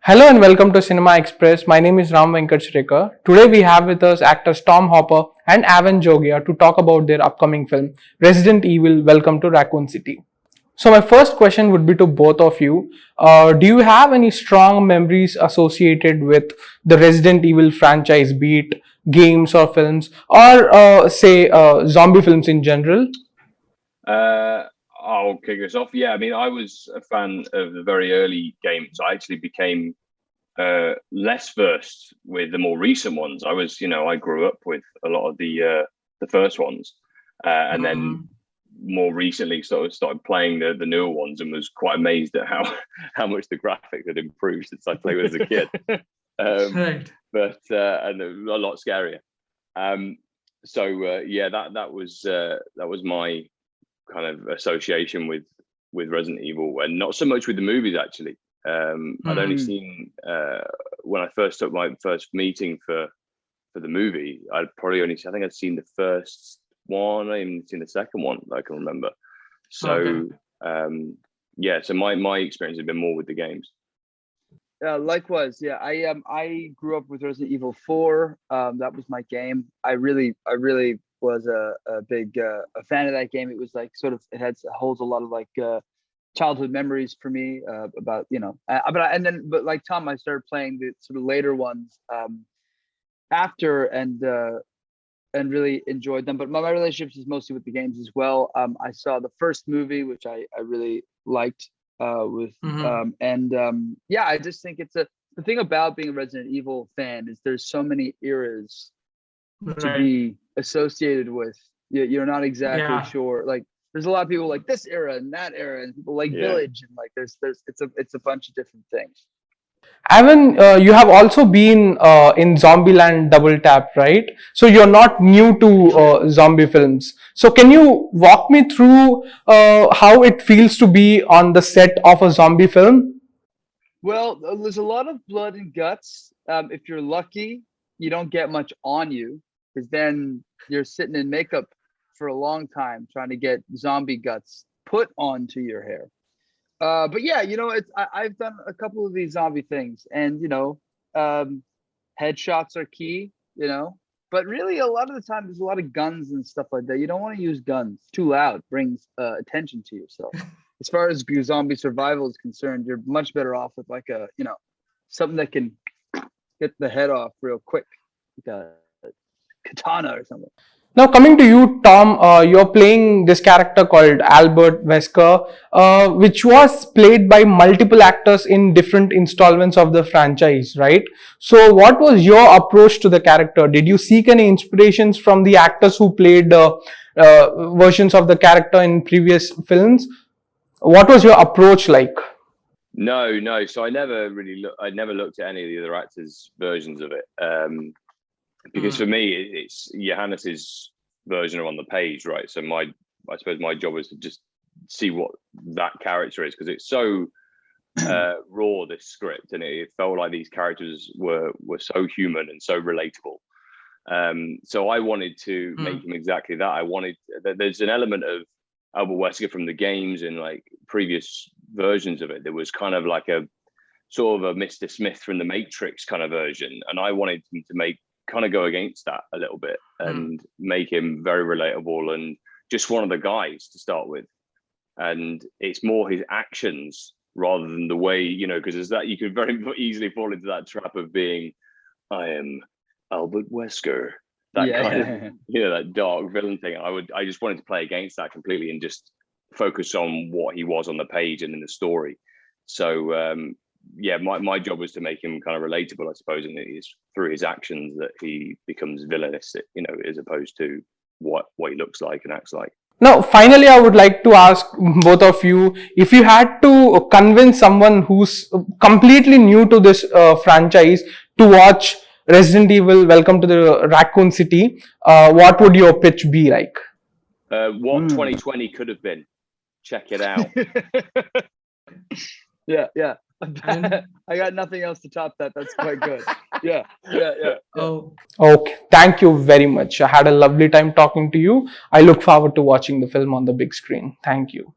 Hello and welcome to Cinema Express. My name is Ram Venkat Srikar. Today we have with us actors Tom Hopper and Avan Jogia to talk about their upcoming film Resident Evil Welcome to Raccoon City. So my first question would be to both of you. Do you have any strong memories associated with the Resident Evil franchise, be it games or films, or zombie films in general? I'll kick us off. Yeah, I mean, I was a fan of the very early games. I actually became less versed with the more recent ones. I grew up with a lot of the first ones, and then more recently sort of started playing the newer ones, and was quite amazed at how much the graphics had improved since I played as a kid. Right. But and a lot scarier. That was my kind of association with Resident Evil, and not so much with the movies actually. I'd only seen when I first took my first meeting for the movie. I think I'd seen the first one. I even seen the second one that I can remember. So so my experience has been more with the games. Likewise, yeah. I grew up with Resident Evil 4. That was my game. I really was a big a fan of that game. It was like it holds a lot of like childhood memories for me about but like Tom, I started playing the sort of later ones after and really enjoyed them. But my relationships is mostly with the games as well. I saw the first movie, which I really liked I just think the thing about being a Resident Evil fan is there's so many eras to be associated with. You're not exactly sure. Like there's a lot of people like this era and that era, and people like Village, and like there's it's a bunch of different things. Evan, you have also been in Zombieland Double Tap, right? So you're not new to zombie films. So can you walk me through how it feels to be on the set of a zombie film? Well, there's a lot of blood and guts. If you're lucky, you don't get much on you, because then you're sitting in makeup for a long time trying to get zombie guts put onto your hair. But yeah, I've done a couple of these zombie things, and headshots are key, but really a lot of the time there's a lot of guns and stuff like that. You don't want to use guns. Too loud, brings attention to yourself. As far as zombie survival is concerned, you're much better off with like something that can get the head off real quick, like a katana or something. Now coming to you, Tom, you're playing this character called Albert Wesker, which was played by multiple actors in different installments of the franchise, right? So what was your approach to the character? Did you seek any inspirations from the actors who played versions of the character in previous films? What was your approach like? No. So I never looked at any of the other actors' versions of it. Because for me, it's Johannes's version on the page, right? So I suppose my job was to just see what that character is, because it's so raw, this script, and it felt like these characters were so human and so relatable. So I wanted to make him exactly that. There's an element of Albert Wesker from the games and like previous versions of it. There was kind of like a sort of a Mr. Smith from the Matrix kind of version, and I wanted him to go against that a little bit and make him very relatable and just one of the guys to start with. And it's more his actions rather than the way, because there's that, you could very easily fall into that trap of being, I am Albert Wesker, that kind of, that dark villain thing. I just wanted to play against that completely and just focus on what he was on the page and in the story. So, my job was to make him kind of relatable, I suppose, and it's through his actions that he becomes villainous, as opposed to what he looks like and acts like. Now, finally, I would like to ask both of you, if you had to convince someone who's completely new to this franchise to watch Resident Evil Welcome to the Raccoon City, what would your pitch be like? What 2020 could have been. Check it out. Yeah. I got nothing else to top that. That's quite good. Yeah. Oh, okay. Thank you very much. I had a lovely time talking to you. I look forward to watching the film on the big screen. Thank you.